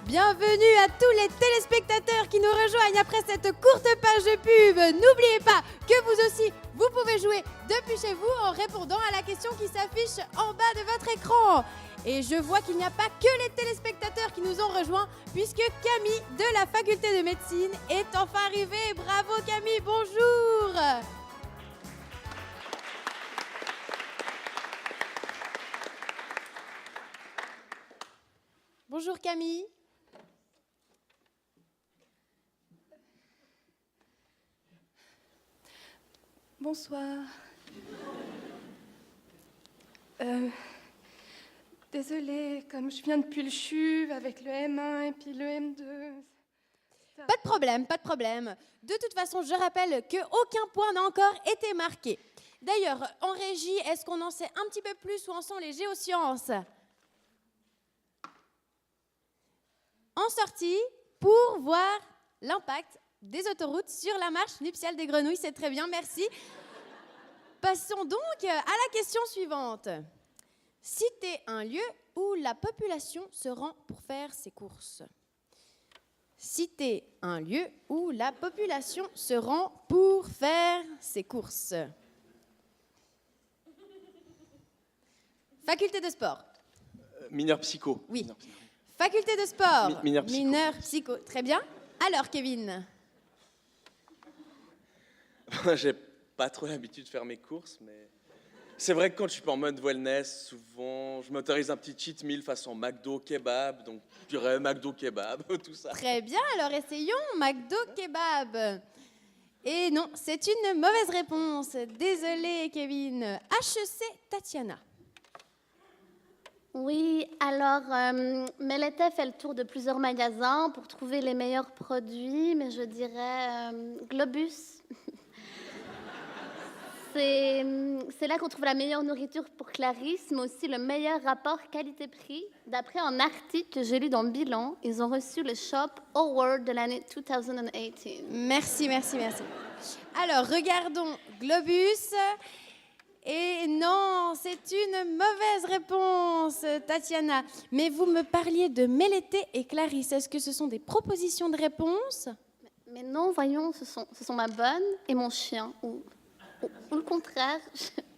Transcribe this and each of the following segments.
Bienvenue à tous les téléspectateurs qui nous rejoignent après cette courte page de pub. N'oubliez pas que vous aussi, vous pouvez jouer depuis chez vous en répondant à la question qui s'affiche en bas de votre écran. Et je vois qu'il n'y a pas que les téléspectateurs qui nous ont rejoints, puisque Camille de la faculté de médecine est enfin arrivée. Bravo Camille, bonjour. Bonjour Camille. Bonsoir. Désolée, comme je viens depuis le CHUV avec le M1 et puis le M2. Pas de problème, pas de problème. De toute façon, je rappelle qu'aucun point n'a encore été marqué. D'ailleurs, en régie, est-ce qu'on en sait un petit peu plus où en sont les géosciences ? En sortie, pour voir l'impact des autoroutes sur la marche nuptiale des grenouilles, c'est très bien, merci. Passons donc à la question suivante. Citez un lieu où la population se rend pour faire ses courses. Citez un lieu où la population se rend pour faire ses courses. Faculté de sport. Mineur psycho. Oui. Mineur psycho. Faculté de sport. Mineur psycho. Mineur psycho. Très bien. Alors, Kevin. J'ai pas trop l'habitude de faire mes courses, mais c'est vrai que quand je suis pas en mode wellness, souvent je m'autorise un petit cheat meal façon McDo kebab, donc je dirais McDo kebab, tout ça. Très bien. Alors, essayons McDo kebab. Et non, c'est une mauvaise réponse. Désolée, Kevin. HEC Tatiana. Oui, alors, Melete fait le tour de plusieurs magasins pour trouver les meilleurs produits, mais je dirais Globus. C'est là qu'on trouve la meilleure nourriture pour Clarisse, mais aussi le meilleur rapport qualité-prix. D'après un article que j'ai lu dans Bilan, ils ont reçu le Shop Award de l'année 2018. Merci, merci, merci. Alors, regardons Globus. Et non, c'est une mauvaise réponse, Tatiana. Mais vous me parliez de Melete et Clarisse. Est-ce que ce sont des propositions de réponse ? Mais non, voyons, ce sont ma bonne et mon chien. Ou le contraire,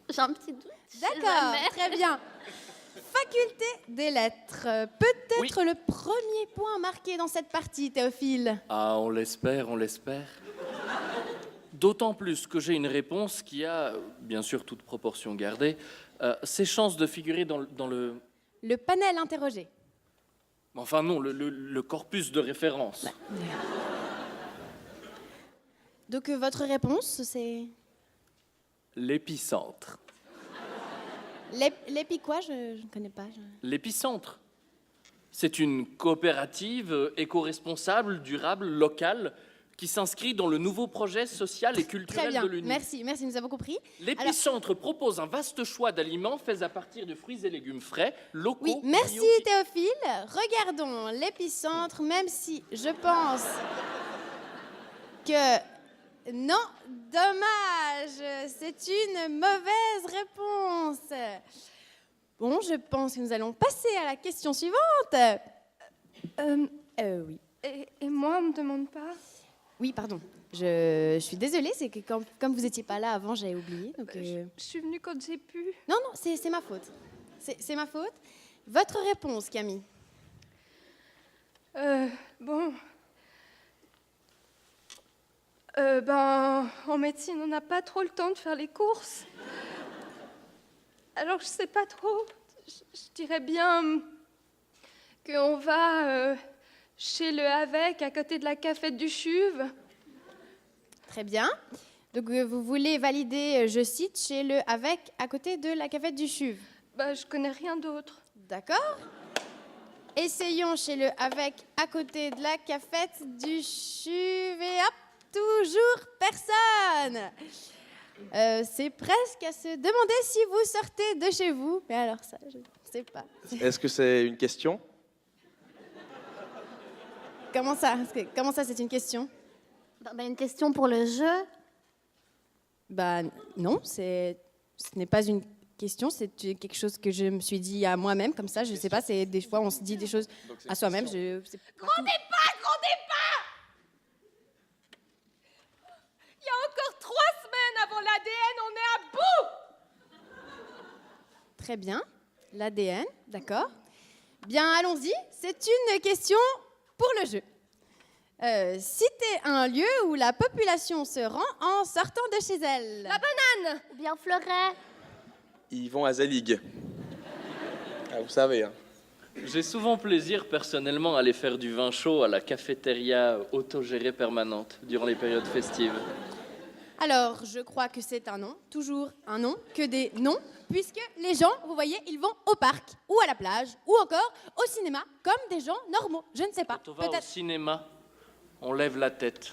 j'ai un petit doute. D'accord, très bien. Faculté des lettres. Peut-être Oui. le premier point marqué dans cette partie, Théophile. Ah, on l'espère, on l'espère. D'autant plus que j'ai une réponse qui a, bien sûr, toute proportion gardée, ses chances de figurer dans le... Le panel interrogé. Enfin non, le corpus de référence. Donc votre réponse, c'est... L'épicentre. L'épi quoi ? Je ne connais pas. L'épicentre. C'est une coopérative éco-responsable, durable, locale, qui s'inscrit dans le nouveau projet social et Très culturel bien, de l'Union. merci, nous avons compris. L'épicentre propose un vaste choix d'aliments faits à partir de fruits et légumes frais, locaux, Oui, merci bio et- Théophile. Regardons l'épicentre, même si je pense que... Non, dommage, c'est une mauvaise réponse. Bon, je pense que nous allons passer à la question suivante. Oui. Et moi, on me demande pas. Oui, pardon. Je suis désolée, c'est que comme vous n'étiez pas là avant, j'avais oublié. Donc, Je suis venue quand j'ai pu. Non, c'est ma faute. C'est ma faute. Votre réponse, Camille. Bon. En médecine, on n'a pas trop le temps de faire les courses. Alors, je sais pas trop. Je dirais bien qu'on va chez le Avec, à côté de la cafette du CHUV. Très bien. Donc, vous voulez valider, je cite, chez le Avec, à côté de la cafette du CHUV. Je connais rien d'autre. D'accord. Essayons chez le Avec, à côté de la cafette du CHUV. Et hop, toujours personne. C'est presque à se demander si vous sortez de chez vous. Mais alors ça, je ne sais pas. Est-ce que c'est une question? Comment ça, c'est une question? Une question pour le jeu. Non, ce n'est pas une question, c'est quelque chose que je me suis dit à moi-même, comme ça, je sais pas, c'est des fois on se dit des choses Donc, c'est à soi-même. question. Gros débat! Il y a encore 3 semaines avant l'ADN, on est à bout. Très bien, l'ADN, d'accord. Bien, allons-y, c'est une question pour le jeu. Citez un lieu où la population se rend en sortant de chez elle. La banane. Ou bien Fleuret. Ils vont à Zalig. Ah, vous savez, hein. J'ai souvent plaisir personnellement à aller faire du vin chaud à la cafétéria autogérée permanente durant les périodes festives. Alors, je crois que c'est un nom, toujours un nom, que des noms, puisque les gens, vous voyez, ils vont au parc, ou à la plage, ou encore au cinéma, comme des gens normaux. Je ne sais pas. Quand on va au cinéma, on lève la tête.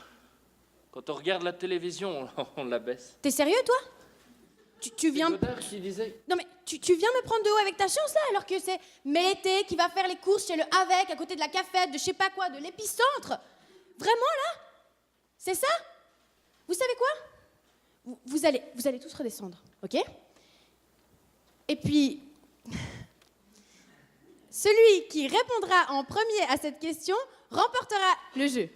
Quand on regarde la télévision, on la baisse. T'es sérieux, toi tu viens... C'est Godard qui disait... Non mais tu viens me prendre de haut avec ta chance là, alors que c'est Mélété qui va faire les courses chez le Avec, à côté de la cafette, de je sais pas quoi, de l'épicentre. Vraiment là? C'est ça? Vous savez quoi? Vous allez tous redescendre, ok? Et puis, celui qui répondra en premier à cette question remportera le jeu.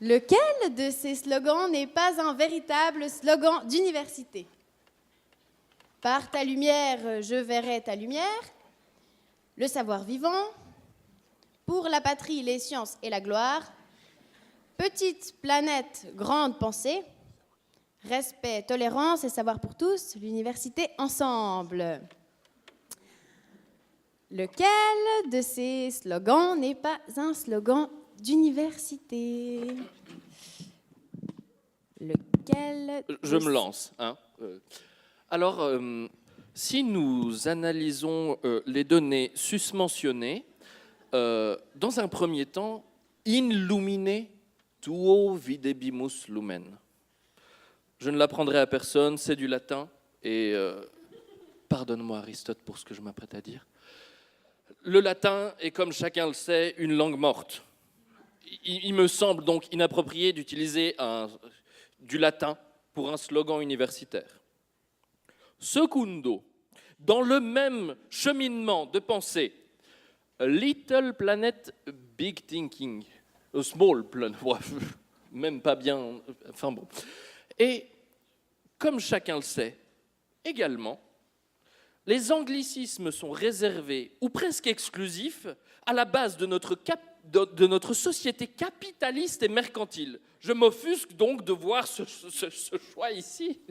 Lequel de ces slogans n'est pas un véritable slogan d'université? Par ta lumière, je verrai ta lumière. Le savoir vivant. Pour la patrie, les sciences et la gloire. Petite planète, grande pensée. Respect, tolérance et savoir pour tous. L'université ensemble. Lequel de ces slogans n'est pas un slogan d'université? Lequel? Je me lance. Hein. Alors, si nous analysons les données susmentionnées, dans un premier temps, in lumine tuo videbimus lumen. Je ne l'apprendrai à personne, c'est du latin, et pardonne-moi Aristote pour ce que je m'apprête à dire. Le latin est, comme chacun le sait, une langue morte. Il me semble donc inapproprié d'utiliser du latin pour un slogan universitaire. Secundo, dans le même cheminement de pensée, a little planet, big thinking, a small planet, même pas bien, enfin bon. Et comme chacun le sait, également, les anglicismes sont réservés ou presque exclusifs à la base de notre société capitaliste et mercantile. Je m'offusque donc de voir ce choix ici.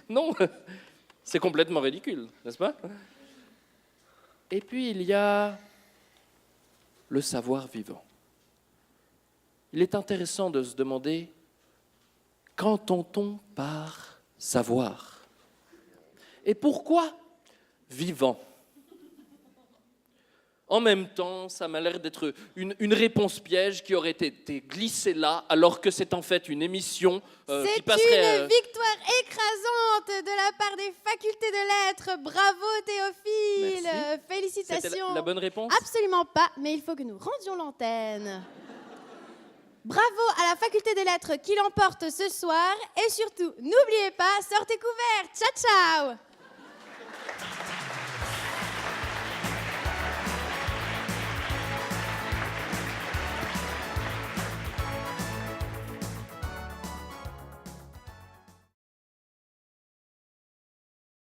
Non, c'est complètement ridicule, n'est-ce pas? Et puis il y a le savoir vivant. Il est intéressant de se demander, qu'entend-on par savoir? Et pourquoi vivant? En même temps, ça m'a l'air d'être une réponse piège qui aurait été glissée là, alors que c'est en fait une émission qui passerait... C'est une victoire écrasante de la part des facultés de lettres. Bravo Théophile. Merci. Félicitations. C'était la bonne réponse? Absolument pas, mais il faut que nous rendions l'antenne. Bravo à la faculté des lettres qui l'emporte ce soir. Et surtout, n'oubliez pas, sortez couverts. Ciao, ciao.